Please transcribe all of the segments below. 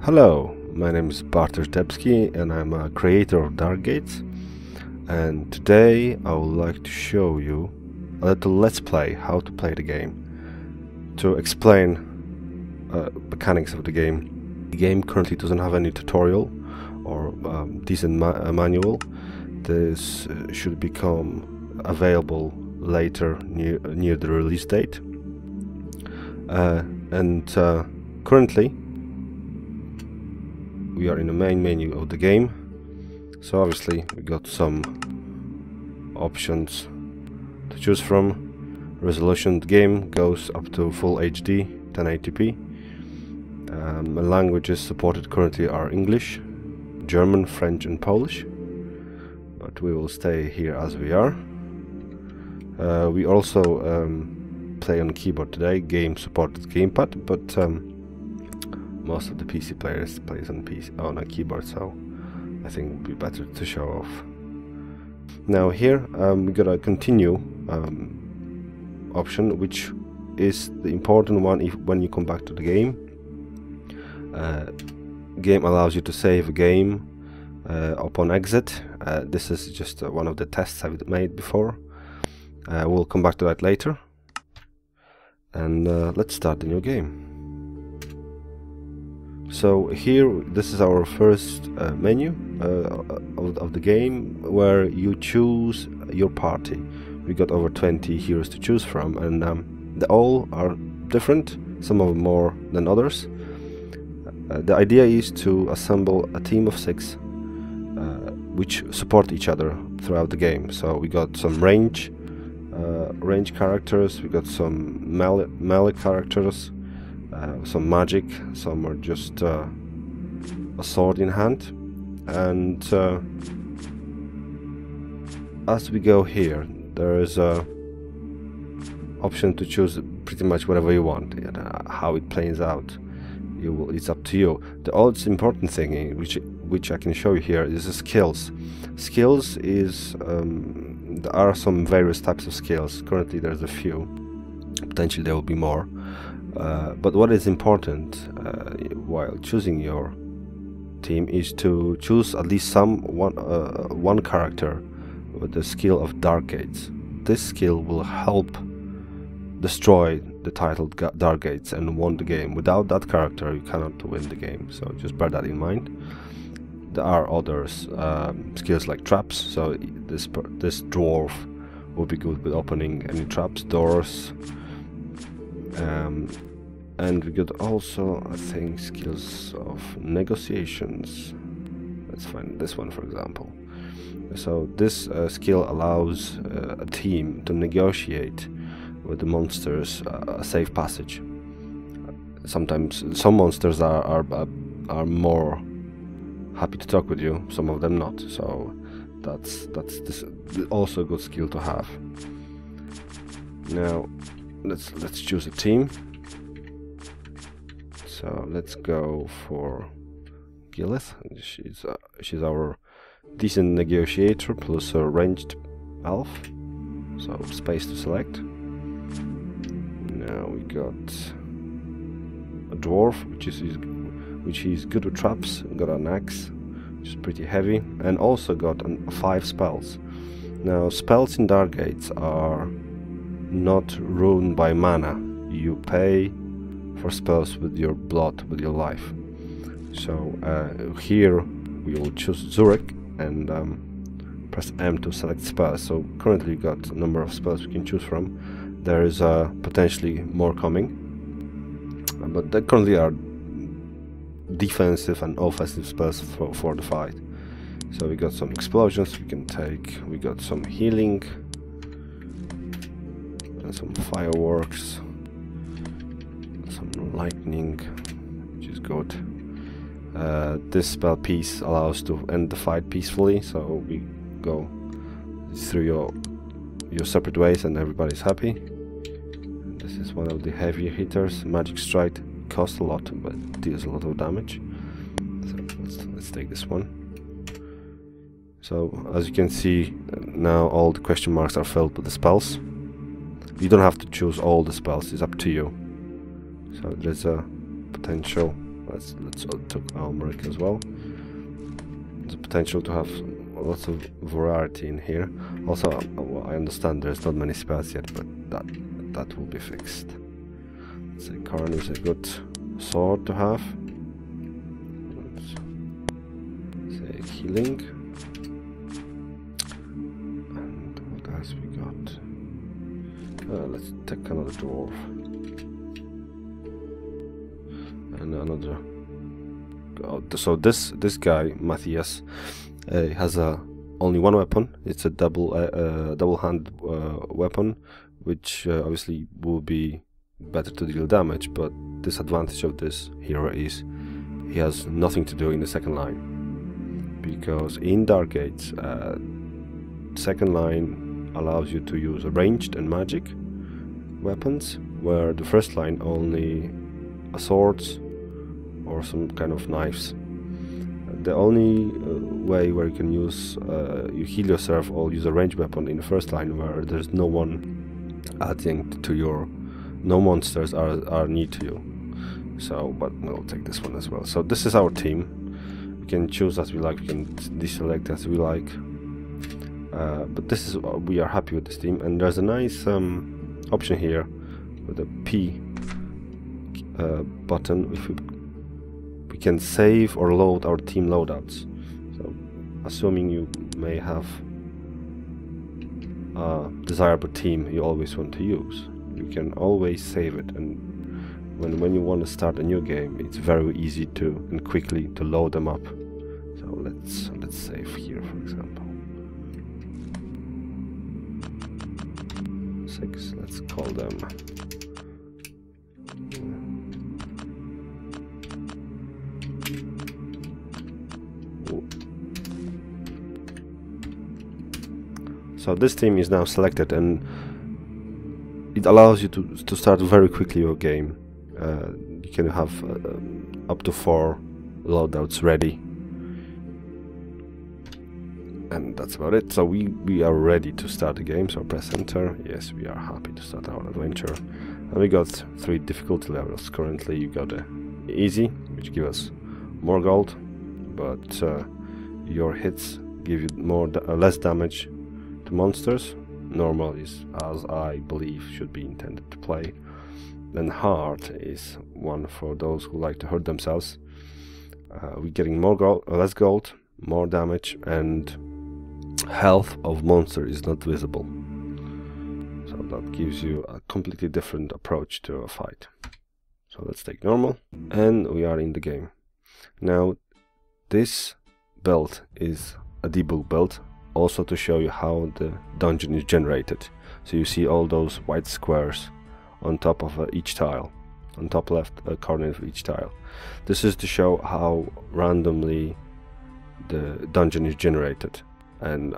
Hello, my name is Bartosz Debski and I'm a creator of Darkgates, and today I would like to show you a little let's play how to play the game, to explain mechanics of the game. The game currently doesn't have any tutorial or decent manual. This should become available later near the release date, and currently we are in the main menu of the game. So obviously we got some options to choose from. Resolution: the game goes up to full HD 1080p. Languages supported currently are English, German, French and Polish, but we will stay here as we are. We also play on keyboard today. Game supported gamepad, but most of the PC players plays on a keyboard, so I think it would be better to show off. Now here we got a continue option, which is the important one when you come back to the game. Game allows you to save a game upon exit. This is just one of the tests I've made before. We'll come back to that later, and let's start the new game. So here, this is our first menu of the game, where you choose your party. We got over 20 heroes to choose from, and they all are different, some of them more than others. The idea is to assemble a team of 6 which support each other throughout the game. So we got some range characters, we got some melee characters, some magic, some are just a sword in hand, and as we go here, there is a option to choose pretty much whatever you want. How it plays out, it's up to you. The most important thing, which I can show you here, is the skills. Skills is there are some various types of skills. Currently there's a few, potentially there will be more. But what is important while choosing your team is to choose at least one character with the skill of Darkgates. This skill will help destroy the titled Darkgates and win the game. Without that character you cannot win the game, so just bear that in mind. There are others, skills like traps, so this dwarf will be good with opening any traps, doors. And we got also, I think, skills of negotiations. Let's find this one, for example. So this skill allows a team to negotiate with the monsters a safe passage. Sometimes some monsters are more happy to talk with you, some of them not. So that's also a good skill to have. Now let's choose a team. So let's go for Gilith. She's our decent negotiator plus a ranged elf. So space to select. Now we got a dwarf, which is good with traps. Got an axe, which is pretty heavy, and also got 5 spells. Now spells in Darkgates are not ruled by mana. You pay for spells with your blood, with your life. So here we will choose Zurich and press M to select spells. So currently we got a number of spells we can choose from. There is potentially more coming, but there currently are defensive and offensive spells for the fight. So we got some explosions we can take, we got some healing and some fireworks, some lightning, which is good. This spell piece allows to end the fight peacefully, so we go through your separate ways and everybody's happy. And this is one of the heavier hitters. Magic Strike costs a lot but deals a lot of damage, so let's take this one. So as you can see, now all the question marks are filled with the spells. You don't have to choose all the spells, it's up to you. So there's a potential let's take Almeric as well. There's a potential to have lots of variety in here. Also, I understand there's not many spells yet, but that will be fixed. Let's say Karn is a good sword to have. Let's say healing. And what else we got? Let's take another dwarf. And another. So this guy Matthias has only one weapon. It's a double-hand weapon, which obviously will be better to deal damage. But disadvantage of this hero is he has nothing to do in the second line, because in Dark Gates, second line allows you to use ranged and magic weapons, where the first line only swords or some kind of knives. The only way where you can use, you heal yourself or use a ranged weapon in the first line, where there's no one adding to your, no monsters are near to you. So, but we'll take this one as well. So this is our team. We can choose as we like, we can deselect as we like. But this is, we are happy with this team, and there's a nice option here with the P button. If we can save or load our team loadouts. So, assuming you may have a desirable team you always want to use, you can always save it, and when you want to start a new game, it's very easy to and quickly to load them up. So let's save here, for example. 6. Let's call them. So this team is now selected, and it allows you to start very quickly your game. You can have up to 4 loadouts ready, and that's about it. So we are ready to start the game. So press enter. Yes, we are happy to start our adventure, and we got 3 difficulty levels. Currently you got easy, which gives us more gold, but your hits give you less damage to monsters. Normal is, as I believe, should be intended to play. Then hard is one for those who like to hurt themselves. We're getting more gold, less gold, more damage, and health of monster is not visible. So that gives you a completely different approach to a fight. So let's take normal, and we are in the game. Now this build is a debug build, also to show you how the dungeon is generated. So you see all those white squares on top of each tile, on top left corner of each tile. This is to show how randomly the dungeon is generated, and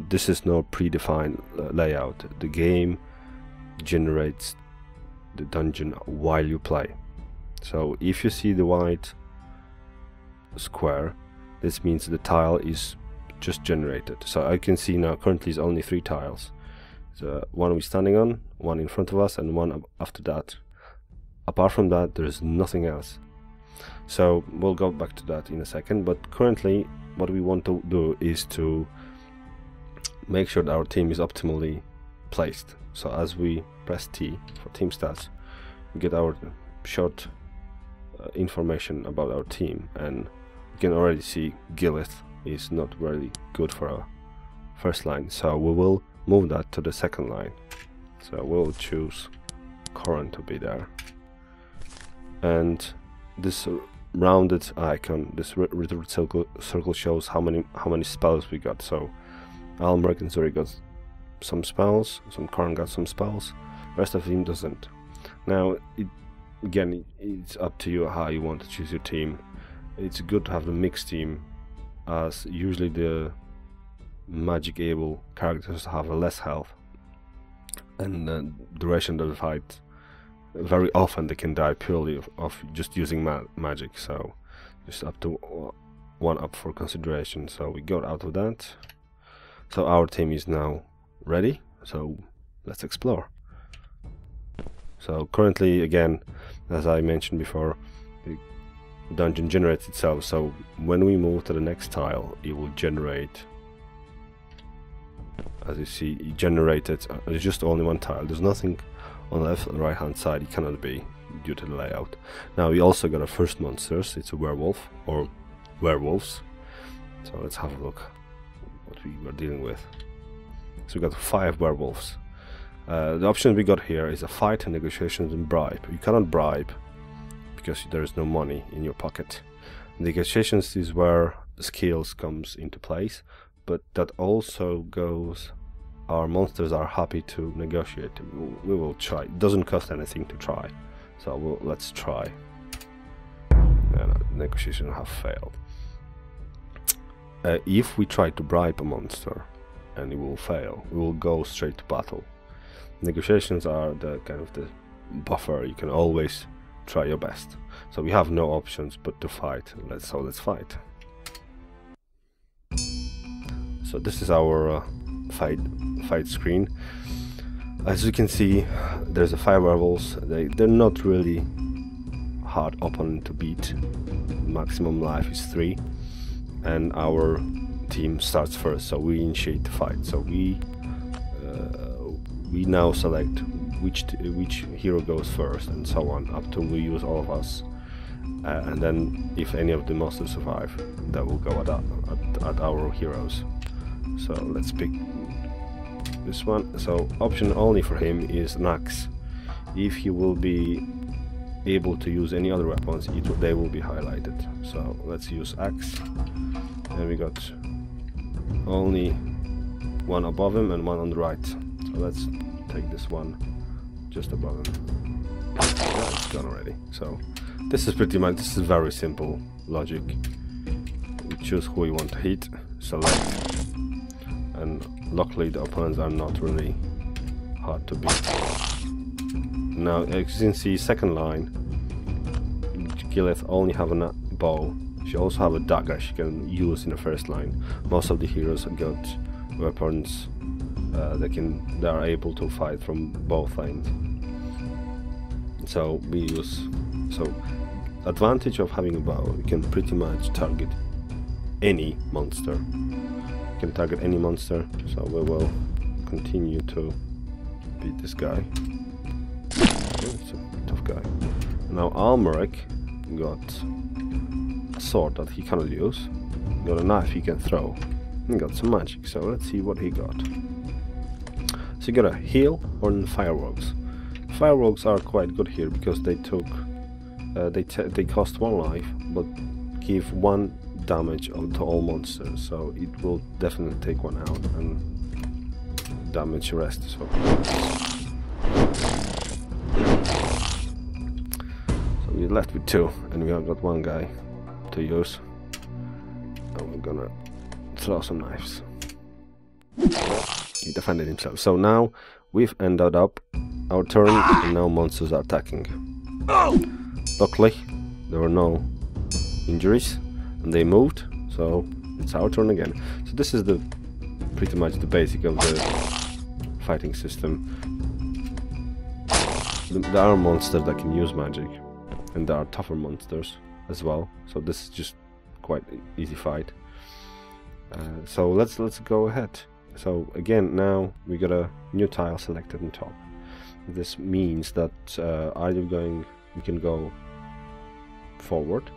this is no predefined layout. The game generates the dungeon while you play. So if you see the white square, this means the tile is just generated. So I can see now currently is only 3 tiles. So one we're standing on, one in front of us, and one after that. Apart from that, there is nothing else. So we'll go back to that in a second, but currently what we want to do is to make sure that our team is optimally placed. So as we press T for team stats, we get our short information about our team, and you can already see Gillith is not really good for our first line, so we will move that to the second line. So we'll choose Corin to be there, and this rounded icon, this rounded circle shows how many spells we got. So Almeric and Zuri got some spells, some Corin got some spells, rest of him doesn't. Now again, it's up to you how you want to choose your team. It's good to have a mixed team, as usually the magic able characters have less health, and the duration of the fight, very often they can die purely of just using magic. So just up to 1 up for consideration. So we got out of that. So our team is now ready, so let's explore. So currently, again, as I mentioned before, dungeon generates itself. So when we move to the next tile, it will generate. As you see, it generated. There's just only one tile. There's nothing on the left and right hand side. It cannot be due to the layout. Now we also got our first monsters. It's a werewolf or werewolves. So let's have a look what we were dealing with. So we got 5 werewolves. The options we got here is a fight, negotiations, and bribe. You cannot bribe because there is no money in your pocket. Negotiations is where skills comes into place, but that also goes. Our monsters are happy to negotiate. We will try. It doesn't cost anything to try, so let's try. Negotiations have failed. If we try to bribe a monster and it will fail, we will go straight to battle. Negotiations are the kind of the buffer. You can always try your best. So we have no options but to fight. Let's fight. So this is our fight screen. As you can see, there's a 5 werewolves. They're not really hard opponent to beat. Maximum life is 3, and our team starts first. So we initiate the fight. So we now select which hero goes first, and so on, up till we use all of us. And then if any of the monsters survive, that will go at our heroes. So let's pick this one. So option only for him is an axe. If he will be able to use any other weapons, they will be highlighted. So let's use axe. And we got only one above him and one on the right. So let's take this one just above him. Yeah, it's gone already. So this is very simple logic. We choose who we want to hit, select, and luckily the opponents are not really hard to beat. Now, as you can see, second line, Gilleth only have a bow. She also have a dagger she can use in the first line. Most of the heroes have got weapons they are able to fight from both lines. So advantage of having a bow, you can pretty much target any monster. You can target any monster, so we will continue to beat this guy. It's a tough guy. Now Almeric got a sword that he cannot use, got a knife he can throw, and got some magic, so let's see what he got. So you got a heal or fireworks. Fireworks are quite good here because they cost 1 life but give 1 damage to all monsters, so it will definitely take 1 out and damage the rest. So we're left with 2 and we have got 1 guy to use, and we're gonna throw some knives. He defended himself. So now we've ended up our turn and now monsters are attacking. Luckily there were no injuries and they moved, so it's our turn again. So this is pretty much the basic of the fighting system. There are monsters that can use magic, and there are tougher monsters as well, so this is just quite easy fight. So let's go ahead. So again, now we got a new tile selected on top. This means that we can go forward,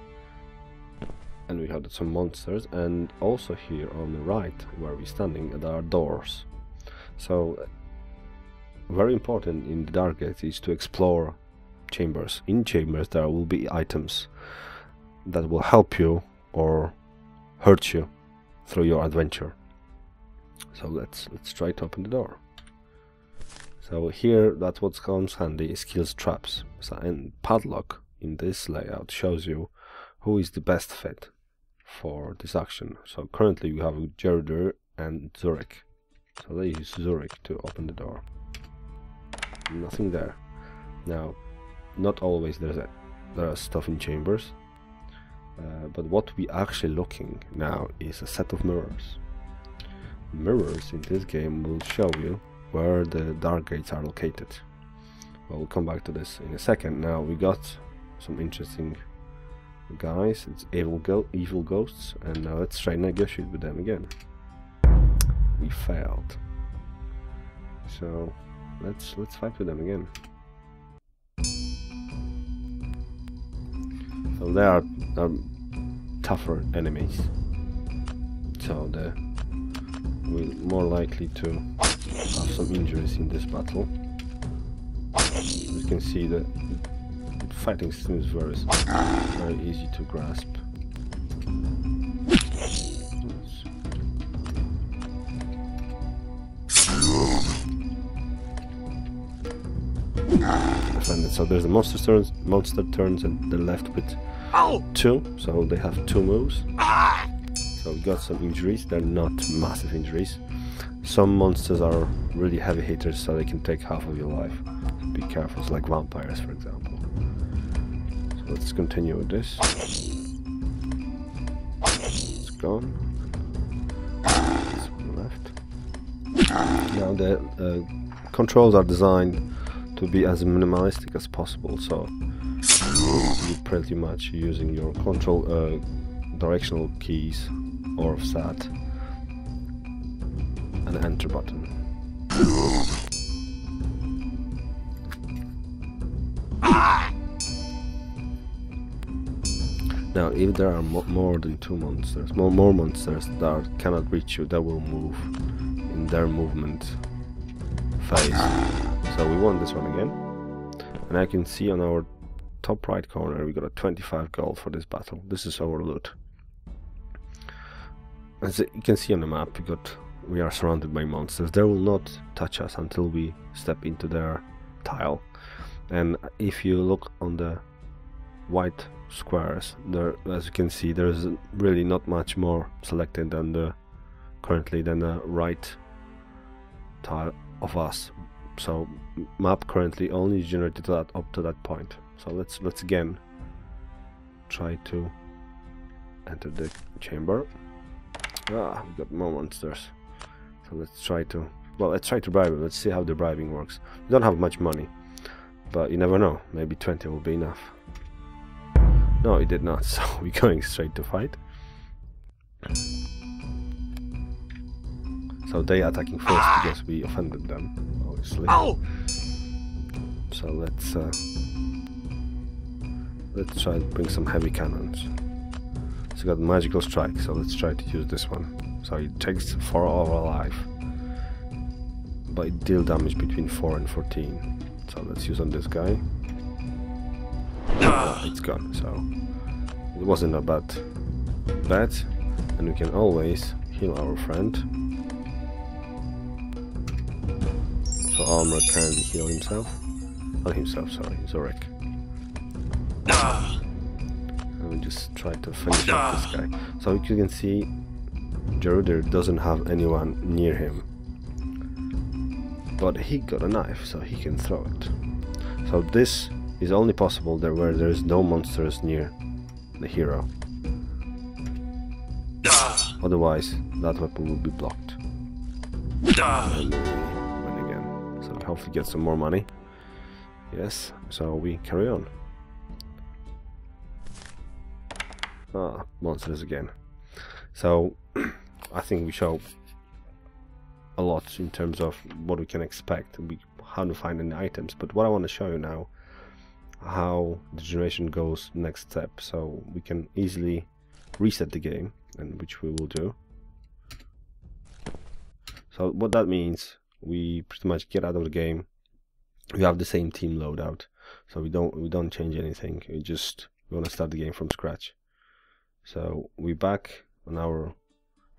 and we have some monsters, and also here on the right where we're standing there are doors. So very important in the Darkgate is to explore chambers. In chambers there will be items that will help you or hurt you through your adventure. So let's try to open the door. So here, that's what comes handy, skills traps. So, and padlock in this layout shows you who is the best fit for this action. So currently we have Gerdur and Zurich. So they use Zurich to open the door. Nothing there. Now, not always there are stuff in chambers, but what we actually looking now is a set of mirrors. Mirrors in this game will show you where the dark gates are located. Well, we'll come back to this in a second. Now we got some interesting guys. It's evil ghosts, and now let's try and negotiate with them again. We failed. So let's fight with them again. So they are tougher enemies. So they're more likely to have some injuries in this battle. You can see that fighting seems very easy to grasp. Defended. So there's the monster turns, and they're left with 2. So they have 2 moves. So we got some injuries. They're not massive injuries. Some monsters are really heavy hitters, so they can take half of your life. So be careful. It's like vampires, for example. So let's continue with this. It's gone. It's left. Now the controls are designed to be as minimalistic as possible, so you're pretty much using your control directional keys or sat and the enter button. Now if there are more than 2 monsters, more monsters that cannot reach you, that will move in their movement phase. So we won this one again, and I can see on our top right corner we got a 25 gold for this battle. This is our loot. As you can see on the map, we are surrounded by monsters. They will not touch us until we step into their tile. And if you look on the white squares, there, as you can see, there's really not much more selected than the right tile of us. So map currently only generated that up to that point. So let's again try to enter the chamber. We got more monsters. So let's try to bribe them. Let's see how the bribing works. We don't have much money, but you never know. Maybe 20 will be enough. No, it did not. So we're going straight to fight. So they attacking first because we offended them, obviously. So let's try to bring some heavy cannons. So we got magical strike, so let's try to use this one. So it takes 4 of our life, but it deals damage between 4 and 14. So let's use on this guy. It's gone, so it wasn't a bad bet, and we can always heal our friend. So Armor can heal himself. Not himself, sorry, Zorik. And we just try to finish off this guy. So you can see Gerudir doesn't have anyone near him, but he got a knife, so he can throw it. So this is only possible there where there is no monsters near the hero. Otherwise, that weapon will be blocked. And we win again. So we hopefully get some more money. Yes, so we carry on. Monsters again. So I think we show a lot in terms of what we can expect, how to find any items. But what I want to show you now, how the generation goes next step, so we can easily reset the game, and which we will do. So what that means, we pretty much get out of the game. We have the same team loadout, so we don't change anything. We want to start the game from scratch. So we're back on our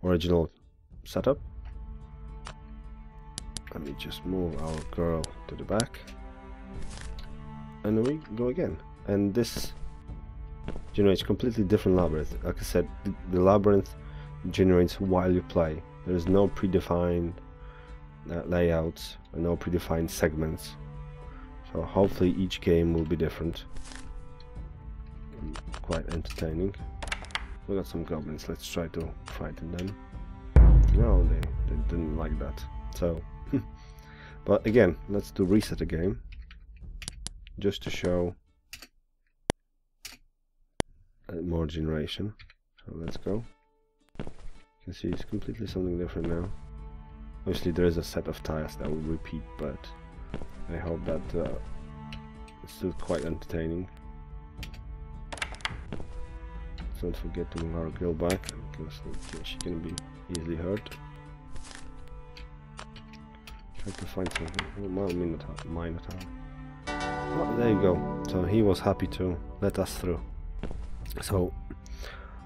original setup. Let me just move our girl to the back, and we go again. And this generates completely different labyrinth. Like I said, the labyrinth generates while you play. There is no predefined layouts, no predefined segments. So hopefully each game will be different and quite entertaining. We got some goblins. Let's try to frighten them. No, they didn't like that. So, but again, let's do reset the game, just to show more generation. So let's go. You can see it's completely something different now. Obviously there is a set of tiles that will repeat, but I hope that it's still quite entertaining. Don't forget to move our girl back, because she can be easily hurt. Try to find something. Oh, Minotaur. Oh, there you go. So he was happy to let us through. So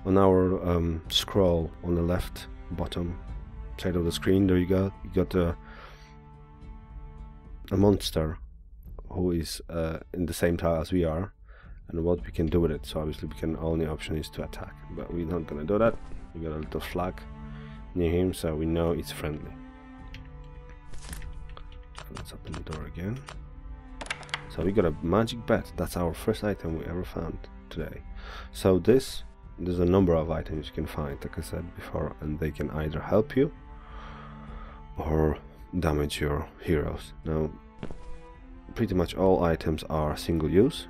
on our scroll on the left bottom side of the screen, there you go. You got a monster who is in the same tile as we are, and what we can do with it. So obviously we can, only option is to attack, but we're not gonna do that. We got a little flag near him, so we know it's friendly. Let's open the door again. So we got a magic bat. That's our first item we ever found today. So there's a number of items you can find, like I said before, and they can either help you or damage your heroes. Now pretty much all items are single use,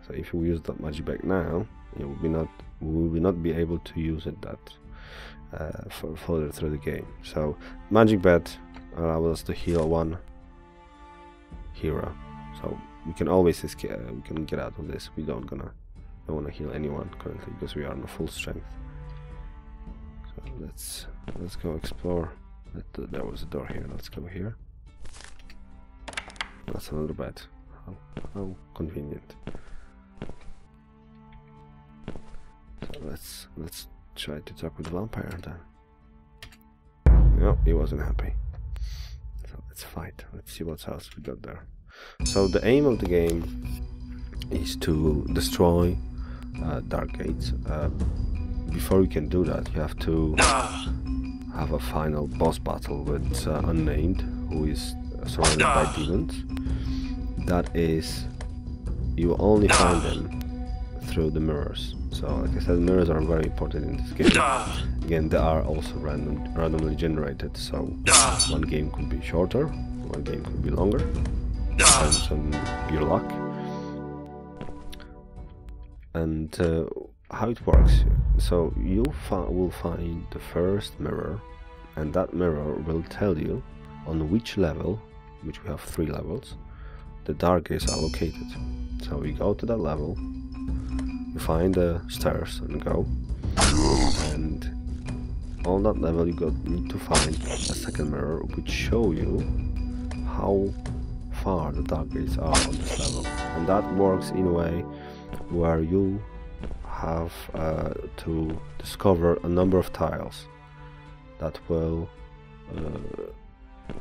so if you use that magic bag now, we will not be able to use it further through the game. So magic bat allows us to heal one hero, so we can always escape. We can get out of this. We don't want to heal anyone currently because we are on full strength. So let's go explore. There was a door here. Let's go here. That's another bed. How convenient. So let's try to talk with the vampire then. No, he wasn't happy. So let's fight. Let's see what else we got there. So the aim of the game is to destroy dark gates. Before you can do that, you have to have a final boss battle with Unnamed, who is surrounded by demons. That is, you only find them through the mirrors. So like I said, mirrors are very important in this game. Again, they are also randomly generated, so one game could be shorter, one game could be longer, depends on your luck. And how it works, so you will find the first mirror, and that mirror will tell you on which level, which we have 3 levels, the dark gates are located. So we go to that level, you find the stairs and go, and on that level you need to find a second mirror which show you how far the dark gates are on this level. And that works in a way where you have to discover a number of tiles that will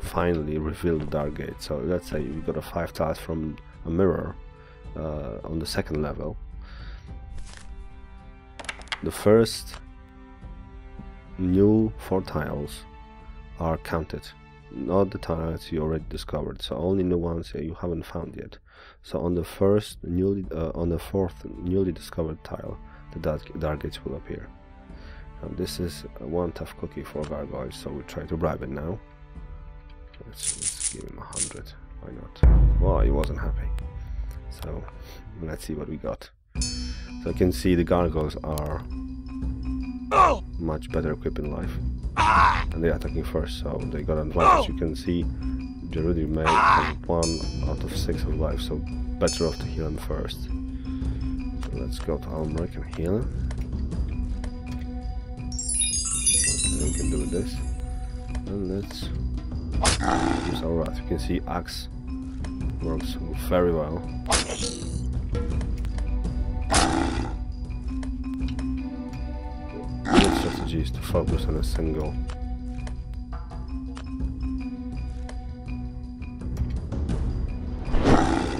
finally reveal the dark gate. So let's say you got 5 tiles from a mirror on the second level. The first new 4 tiles are counted, not the tiles you already discovered, so only the ones you haven't found yet. So on the fourth newly discovered tile, the dark gates will appear. And this is one tough cookie for gargoyles, so we'll try to bribe it now. Let's give him 100. Why not? Well, he wasn't happy. So let's see what we got. So you can see the gargoyles are much better equipped in life, and they're attacking first, so they got an advantage. You can see they really made 1 out of 6 of life, so better off to heal him first. So let's go to Almeric and heal him. And we can do this. And let's use our wrath. You can see axe works very well. The strategy is to focus on a single.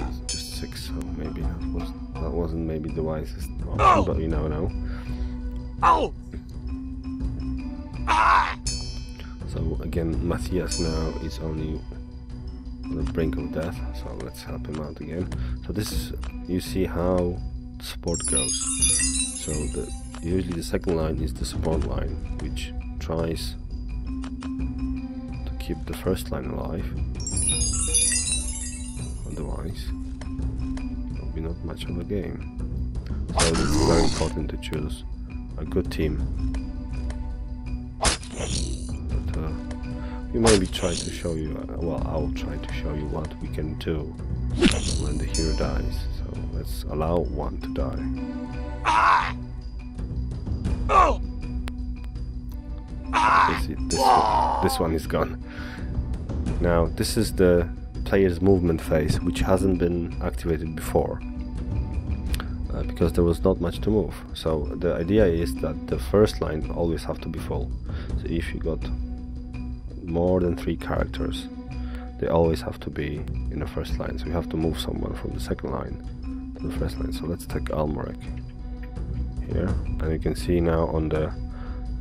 It's just 6, so maybe that wasn't maybe the wisest option, but we now know. So again, Matthias now is only on the brink of death, so let's help him out again. So this is, you see how the support goes. So usually the second line is the support line, which tries to keep the first line alive. Otherwise, it'll be not much of a game. So it's very important to choose a good team. But we maybe try to show you, well, I'll try to show you what we can do when the hero dies. So let's allow one to die. This one is gone. Now this is the player's movement phase, which hasn't been activated before because there was not much to move. So the idea is that the first line always have to be full. So if you got more than 3 characters, they always have to be in the first line. So we have to move someone from the second line to the first line. So let's take Almorek here, and you can see now on the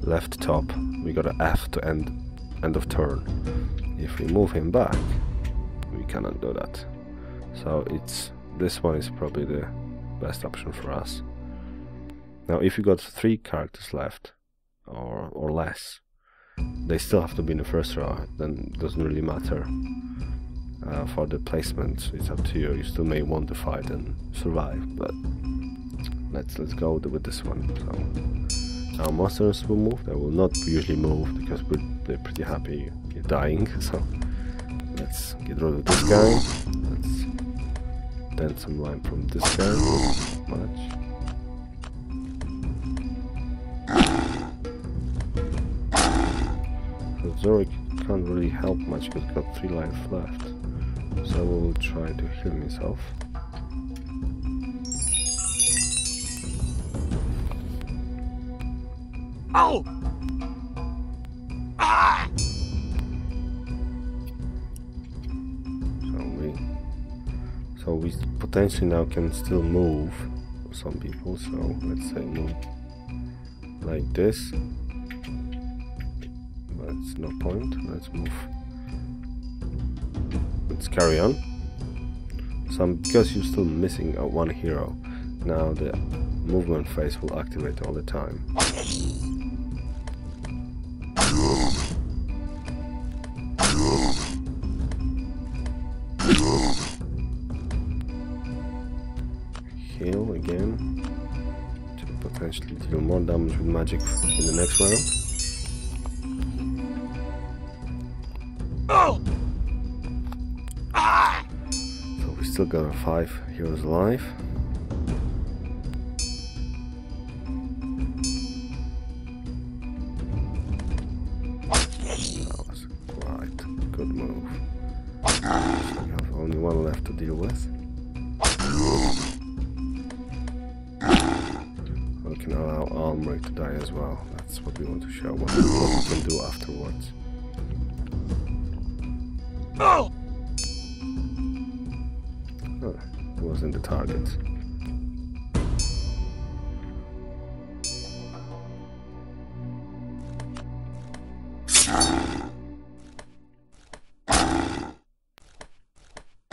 left top we got an F to end of turn. If we move him back, we cannot do that. So this one is probably the best option for us. Now if you got 3 characters left or less, they still have to be in the first row. Then it doesn't really matter for the placement. It's up to you. You still may want to fight and survive, but let's go with this one. So our monsters will move. They will not usually move because they're pretty happy you're dying. So let's get rid of this guy. Let's dent some line from this guy. Not much. So Zurich can't really help much because he's got 3 life left. So we'll try to heal himself. Oh! Ah! So we potentially now can still move some people. So let's say move like this. That's no point. Let's move. Let's carry on. So because you're still missing one hero, now the movement phase will activate all the time. Heal again to potentially deal more damage with magic in the next round. Oh! Ah! So we still got our 5 heroes alive. That was quite a good move. So we have only 1 left to deal with. We can allow Almeric to die as well. That's what we want to show, what we can do afterwards. Oh! Oh, it wasn't the target. I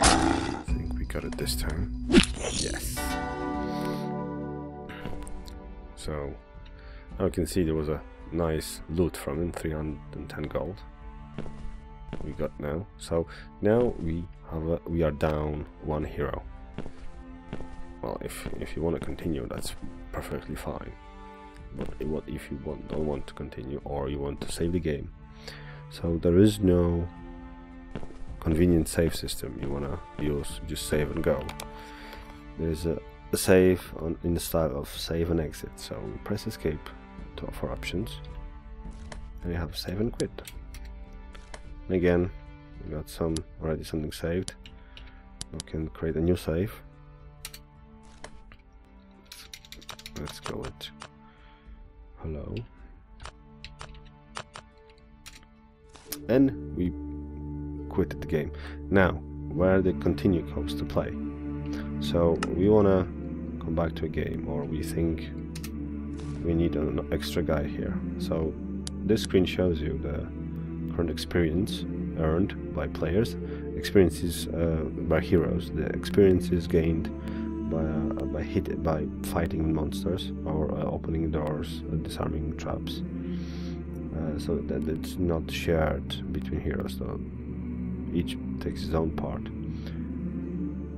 think we got it this time. Yes. So now you can see there was a nice loot from him, 310 gold. We got now. So now we are down 1 hero. Well, if you want to continue, that's perfectly fine. But what if you don't want to continue, or you want to save the game? So there is no convenient save system you wanna use. Just save and go. There's a save in the style of save and exit. So we press escape for options, and you have save and quit. And again, we got already something saved. We can create a new save. Let's go with hello, and we quit the game. Now, where the continue comes to play. So we wanna come back to a game, or we think we need an extra guy here. So this screen shows you the current experience earned by players, experiences by heroes, the experiences gained by fighting monsters, or opening doors, disarming traps. So that it's not shared between heroes. So each takes his own part.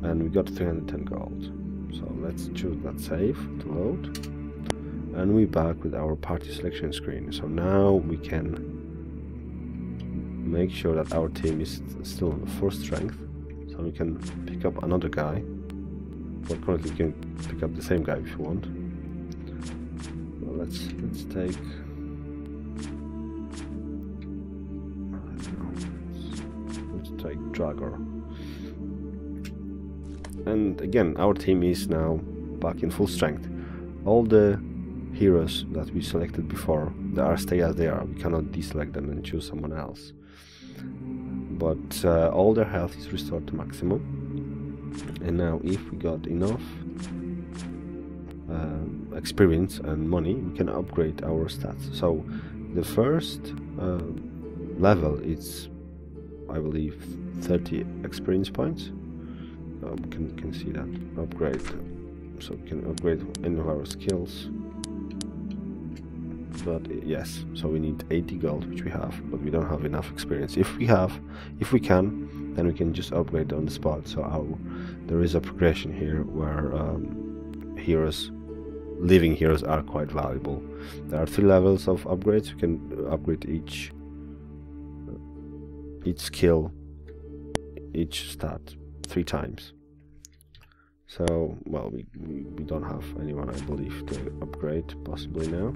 And we got 310 gold. So let's choose that save to load, and we're back with our party selection screen. So now we can make sure that our team is still on full strength, so we can pick up another guy. But currently you can pick up the same guy if you want. Well, let's take, I don't know, let's take Dragor. And again, our team is now back in full strength. All the heroes that we selected before, they are stay as they are. We cannot deselect them and choose someone else. But all their health is restored to maximum. And now if we got enough experience and money, we can upgrade our stats. So the first level is, I believe, 30 experience points. We can see that upgrade, so we can upgrade any of our skills. But yes, so we need 80 gold, which we have, but we don't have enough experience. If we can, then we can just upgrade on the spot. So there is a progression here where living heroes are quite valuable. There are 3 levels of upgrades. You can upgrade each skill, each stat 3 times. So, well, we don't have anyone, I believe, to upgrade possibly now.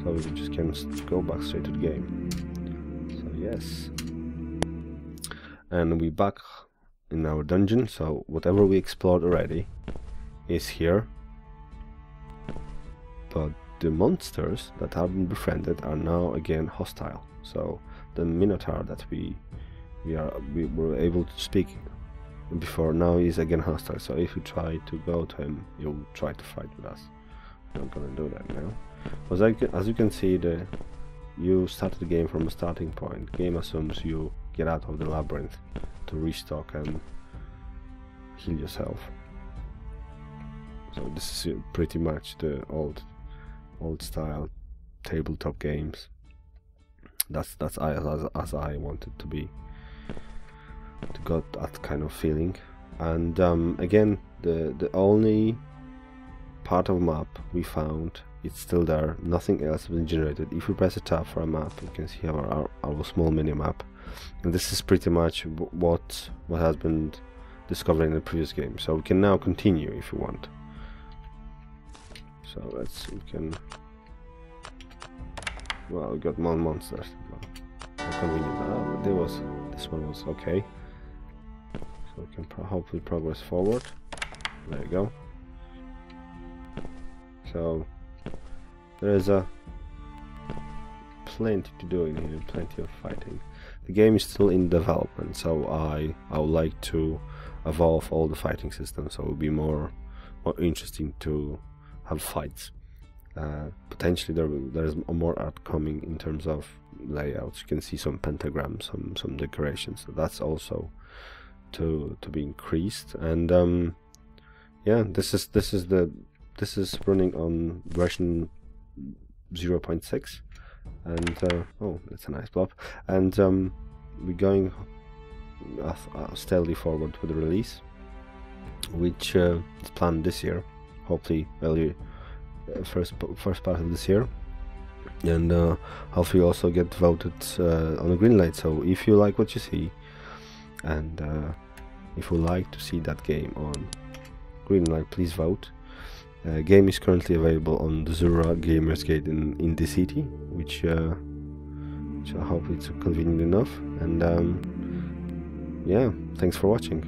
So we just can go back straight to the game. So yes. And we're back in our dungeon, so whatever we explored already is here. But the monsters that have been befriended are now again hostile. So the Minotaur that we were able to speak before, now is again hostile. So if you try to go to him, he'll try to fight with us. I'm not gonna do that now. As you can see, you started the game from a starting point. Game assumes you get out of the labyrinth to restock and heal yourself. So this is pretty much the old style tabletop games. That's as I want it to be, to got that kind of feeling. And again, the only part of a map we found, it's still there. Nothing else has been generated. If we press a tab for a map, we can see our small mini map, and this is pretty much what has been discovered in the previous game. So we can now continue if you want. So we can, well, we got more monsters. How convenient. But this one was okay. So we can hopefully progress forward. There you go. So there is plenty to do in here, plenty of fighting. The game is still in development, so I would like to evolve all the fighting systems, so it will be more interesting to have fights. Potentially there's more art coming in terms of layouts. You can see some pentagrams, some decorations. So that's also to be increased. And yeah, this is running on version 0.6, and oh, that's a nice blob. And we're going steadily forward with the release, which is planned this year, hopefully early first part of this year, and hopefully also get voted on a green light. So if you like what you see, and if you like to see that game on green light, please vote. Game is currently available on Desura, GamersGate in IndieDB, which I hope it's convenient enough. And yeah, thanks for watching.